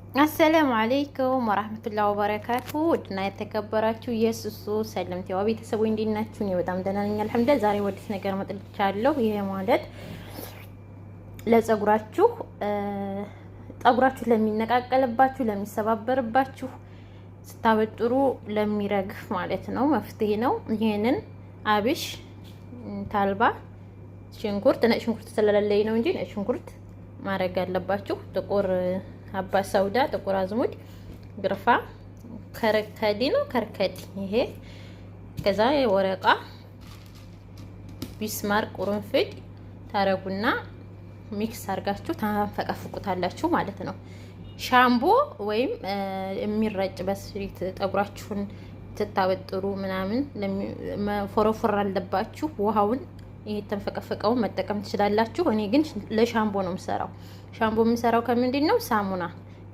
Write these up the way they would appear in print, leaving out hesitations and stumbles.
አሰላሙ አለይኩም ወራህመቱላሂ ወበረካቱ። ውድና የተከበራችሁ የሱሱ ሰለምቴዋ ቤተሰቦች እንዴት ናችሁ? እኔ በጣም ደህና ነኝ አልሐምዱሊላህ። ዛሬ ወዲስ ነገር መጥቻለሁ። ይሄ ማለት ለጸጉራችሁ ለሚነቃቀልባችሁ፣ ለሚሰባበርባችሁ፣ ስታበጥሩ ለሚረግፍ ማለት ነው መፍትሄ ነው። ይሄንን አብሽ፣ ታልባ፣ ሽንኩርት ነጭ ሽንኩርት ስለሌለኝ ነው እንጂ ነጭ ሽንኩርት ማድረግ አለባችሁ። ጥቁር ሀባ ሰውዳ፣ ጥቁር አዝሙድ፣ ግርፋ፣ ከርከዲ ነው ከርከዲ ይሄ። ከዛ ወረቃ፣ ቢስማር፣ ቁርንፍድ ታረጉና ሚክስ አድርጋችሁ ታፈቀፍቁታላችሁ ማለት ነው። ሻምቦ ወይም የሚረጭ በስሪት ጠጉራችሁን ትታበጥሩ ምናምን ፎረፎር አለባችሁ ውሃውን ይሄ ተንፈቀፈቀውን መጠቀም ትችላላችሁ። እኔ ግን ለሻምቦ ነው የምሰራው። ሻምቦ የምሰራው ከምንድን ነው? ሳሙና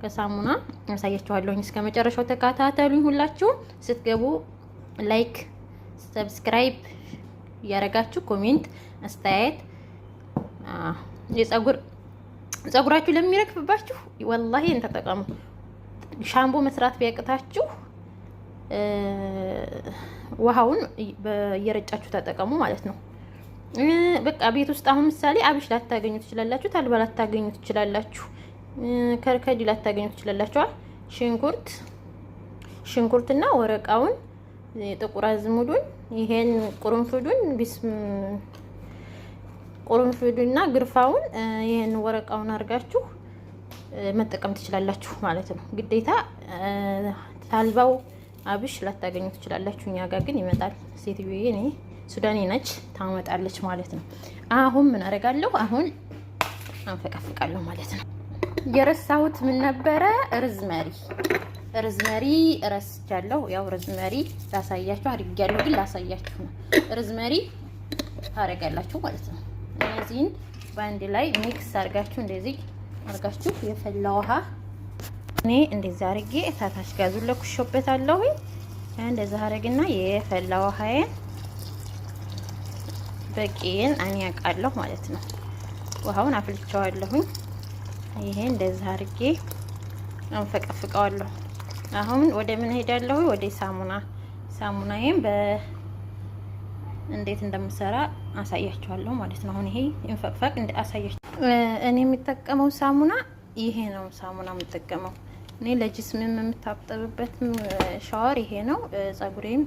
ከሳሙና አሳያችኋለሁኝ። እስከ መጨረሻው ተከታተሉኝ። ሁላችሁም ስትገቡ ላይክ፣ ሰብስክራይብ እያደረጋችሁ ኮሜንት፣ አስተያየት ጸጉራችሁ ለሚረግፍባችሁ ወላሂ ተጠቀሙ። ሻምቦ መስራት ቢያቅታችሁ ውሃውን እየረጫችሁ ተጠቀሙ ማለት ነው። በቃ ቤት ውስጥ አሁን ምሳሌ አብሽ ላታገኙ ትችላላችሁ፣ ታልባ ላታገኙ ትችላላችሁ፣ ከርከዲ ላታገኙ ትችላላችሁ። ሽንኩርትና ወረቃውን፣ ጥቁር አዝሙዱን፣ ይሄን ቁርንፉዱና ግርፋውን ይሄን ወረቃውን አድርጋችሁ መጠቀም ትችላላችሁ ማለት ነው። ግዴታ ታልባው አብሽ ላታገኙ ትችላላችሁ። እኛ ጋር ግን ይመጣል። ሴትዮዬ እኔ ሱዳኔ ነች ታመጣለች ማለት ነው። አሁን ምን አደርጋለሁ? አሁን አንፈቀፍቃለሁ ማለት ነው። የረሳሁት ምን ነበረ? ርዝመሪ ረስቻለሁ። ያው ርዝመሪ ላሳያችሁ አድርጊያለሁ፣ ግን ላሳያችሁ ነው። ርዝመሪ ታረጋላችሁ ማለት ነው። እነዚህን በአንድ ላይ ሚክስ አድርጋችሁ እንደዚህ አድርጋችሁ የፈላ ውሃ እኔ እንደዚህ አድርጌ እታታች ጋዙን ለኩሾበታለሁ። እንደዚህ አድርግና የፈላ ውሃዬን በቂን እኔ ያውቃለሁ ማለት ነው። ውሃውን አፍልቼዋለሁኝ። ይሄ እንደዚህ አድርጌ አንፈቀፍቀዋለሁ። አሁን ወደ ምን ሄዳለሁ? ወደ ሳሙናዬን እንዴት እንደምሰራ አሳያችኋለሁ ማለት ነው። አሁን ይሄ እንፈቅፈቅ አሳያችሁ። እኔ የሚጠቀመው ሳሙና ይሄ ነው። ሳሙና የምጠቀመው እኔ ለጅስም የምታጠብበት ሻወር ይሄ ነው። ጸጉሬም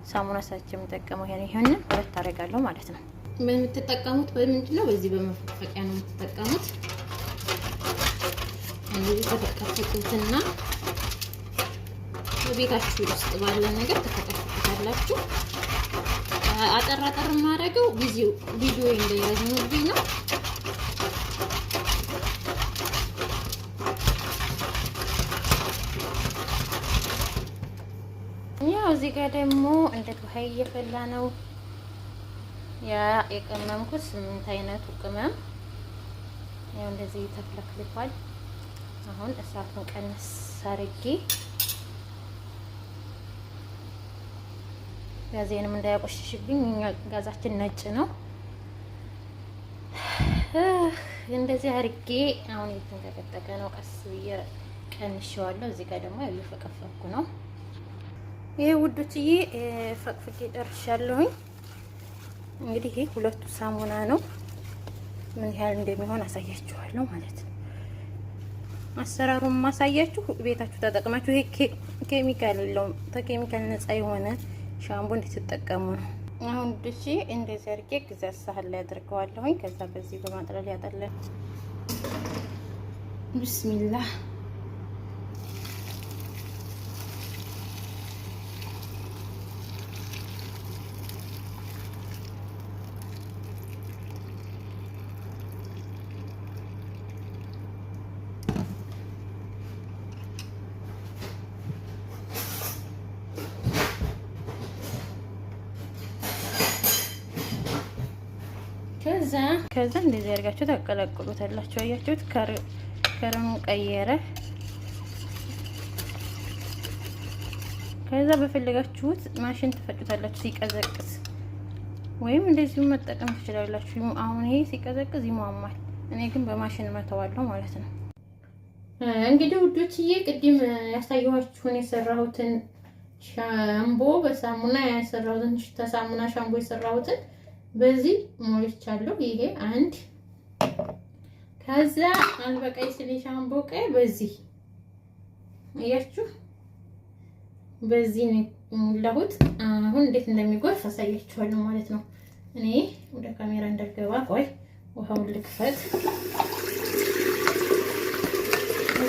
ሳሙና ሳች የምጠቀመው ይሄንን ሁለት አደርጋለሁ ማለት ነው። የምትጠቀሙት በምንድን ነው? በዚህ በመፈቅፈቂያ ነው የምትጠቀሙት። እንደዚህ ተፈቀፈቁትና በቤታችሁ ውስጥ ባለ ነገር ተፈቀፈቁታላችሁ። አጠር ማድረገው ቪዲዮ እንዳይረዝምብኝ ነው። ያው እዚህ ጋር ደግሞ እንደ ውሃ እየፈላ ነው። ያ የቀመምኩት 8 አይነቱ ቅመም ያው እንደዚህ ተፍለክልኳል። አሁን እሳቱን ቀነስ አድርጌ ጋዜንም እንዳያቆሽሽብኝ፣ ጋዛችን ነጭ ነው። እንደዚህ አድርጌ አሁን እየተንቀጠቀጠ ነው። ቀስ ብዬ ቀንሼዋለሁ። እዚህ ጋር ደግሞ እየፈቀፈኩ ነው። ይሄ ውዶችዬ ፈቅፍቄ ጨርሻለሁኝ። እንግዲህ ይሄ ሁለቱ ሳሙና ነው። ምን ያህል እንደሚሆን አሳያችኋለሁ ማለት ነው። አሰራሩን ማሳያችሁ ቤታችሁ ተጠቅማችሁ ይሄ ኬሚካል የለውም፣ ከኬሚካል ነፃ የሆነ ሻምፖ እንድትጠቀሙ ነው። አሁን ድሺ እንደዚህ አድርጌ ግዛት ሳህን ላይ አድርገዋለሁኝ። ከዛ በዚህ በማጥለል ያጠለን ቢስሚላህ ከዛ እንደዚህ አድርጋችሁ ታቀላቅሉታላችሁ። አያችሁት? ከረኑ ቀየረ። ከዛ በፈለጋችሁት ማሽን ትፈጩታላችሁ ሲቀዘቅዝ፣ ወይም እንደዚሁ መጠቀም ትችላላችሁ። አሁን ይሄ ሲቀዘቅዝ ይሟሟል። እኔ ግን በማሽን መተዋለሁ ማለት ነው። እንግዲህ ውዶችዬ ቅድም ያሳየኋችሁን የሰራሁትን ሻምቦ በሳሙና ያሰራሁትን ተሳሙና ሻምቦ የሰራሁትን በዚህ ሞልቻለሁ። ይሄ አንድ ከዛ አልበቃይ ስለ ሻምቦ ቀይ በዚህ አያችሁ፣ በዚህ ነው ሞላሁት። አሁን እንዴት እንደሚጎርፍ አሳያችኋለሁ ማለት ነው። እኔ ወደ ካሜራ እንዳልገባ ቆይ ውሃውን ልክፈት።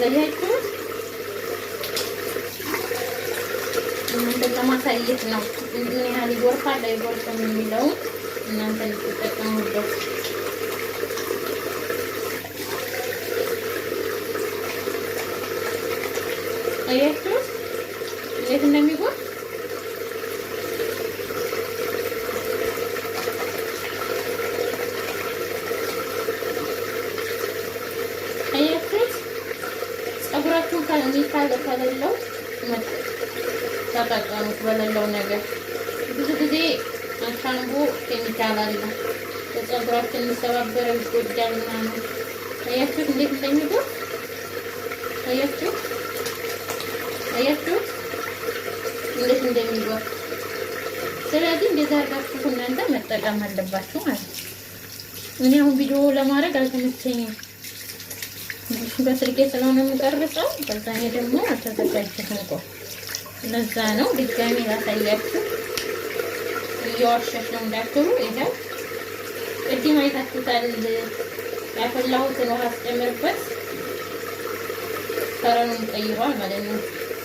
አያችሁ እናንተ ለማሳየት ነው ምን ያህል ይጎርፋል አይጎርፍም የሚለው እናንተ ልትጠቀሙበት። አያችሁ እንዴት እንደሚጎርፍ። አያችሁ ፀጉራችሁን ከሌለው ተጠቀሙት በሌለው ነገር። ብዙ ጊዜ ሻምቦ ኬሚካል አለ ፀጉራችን የሚሰባበረው ይጎዳል ምናምን። አያችሁ እንዴት እንደሚጎርፍ። አያችሁ እንዴት እንደሚጎርፍ። ስለዚህ እንደዛ አድርጋችሁ እናንተ መጠቀም አለባችሁ ማለት ነው። እኔ አሁን ቪዲዮ ለማድረግ አልተመቸኝም፣ በስልኬ ስለሆነ የምቀርጸው። በዛ እኔ ደግሞ አልተዘጋጀሁም እኮ ለዛ ነው። ድጋሚ ላሳያችሁ። እየዋሸሽ ነው እንዳትሉ። ይሄው ቅድም አይታችሁታል። ያፈላሁትን ውሃ አስጨምርበት ከረኑን ቀይሯል ማለት ነው።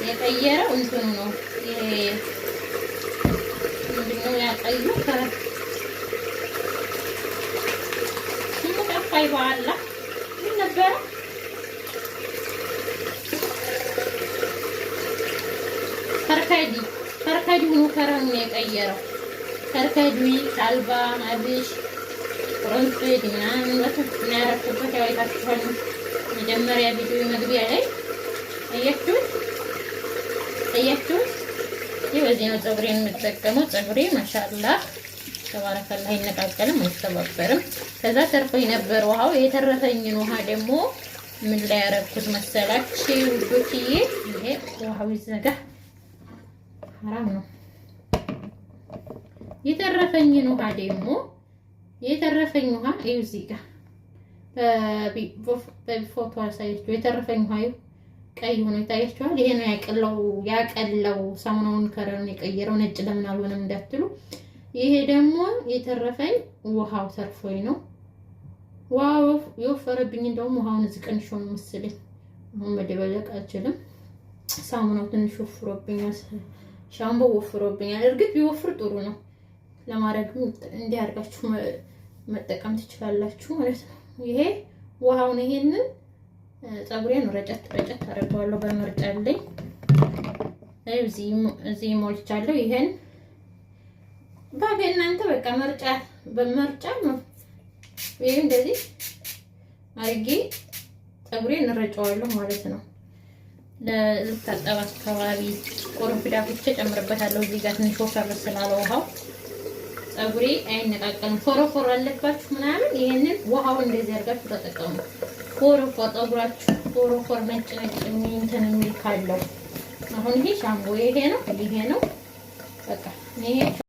የቀየረው እንትኑ ነው። ይሄ ምንድነው ያቀዩ ከረን ሲመጣፋይ በኋላ ምን ነበረ ከርካዲ ሆኖ ከረኑን የቀየረው። ከርካዲ ሳልባ አብሽ ቁርንፍድ ምናምን ያረኩበት ያው አይታችኋል መጀመሪያ ቪዲዮ መግቢያ ላይ አያችሁት። ይህ በዚህ ነው ፀጉሬን የምጠቀመው። ፀጉሬ ማሻአላህ ተባረከላህ አይነቃቀልም፣ አይሰባበርም። ከዛ ተርፎኝ ነበር ውሃው። የተረፈኝን ውሃ ደግሞ ምን ላይ ያረኩት መሰላችሁ ውዶችዬ? ይሄ ውሃው ይዘጋ ሐራም ነው። የተረፈኝን ውሃ ደግሞ የተረፈኝ ውሃ እዩ እዚህ ጋር በፎቶ አሳያችሁ። የተረፈኝ ውሃ ቀይ ሆኖ ይታያችኋል። ይሄ ነው ያቀለው ሳሙናውን ከረኑን የቀየረው። ነጭ ለምን አልሆነም እንዳትሉ። ይሄ ደግሞ የተረፈኝ ውሃው ተርፎኝ ነው። ዋው የወፈረብኝ እንደውም ውሃውን እዚህ ቀንሾ ነው መሰለኝ። አሁን መደበለቅ አልችልም። ሳሙናው ትንሽ ወፍሮብኛል፣ ሻምቦ ወፍሮብኛል። እርግጥ ቢወፍር ጥሩ ነው። ለማድረግም እንዲህ አድርጋችሁ መጠቀም ትችላላችሁ ማለት ነው። ይሄ ውሃውን ይሄንን ፀጉሬን ረጨት አደርገዋለሁ በመርጫ ላይ እዚህ ሞልቻለሁ። ይሄን ባገ እናንተ በቃ በመርጫ ነው። ይሄ እንደዚህ አድርጌ ፀጉሬን እረጨዋለሁ ማለት ነው። ለልታጠብ አካባቢ ቆርፍዳ ብቻ ጨምርበታለሁ። እዚህ ጋር ትንሽ ወፈር ስላለ ውሃው ፀጉሬ አይነቃቀልም። ፎረፎር አለባችሁ ምናምን ይሄንን ውሃውን እንደዚህ አድርጋችሁ ተጠቀሙ። ፎረፎር ፀጉራችሁ ፎረፎር ነጭ እንትን የሚል ካለው አሁን ይሄ ሻምቦ ይሄ ነው በቃ ይሄ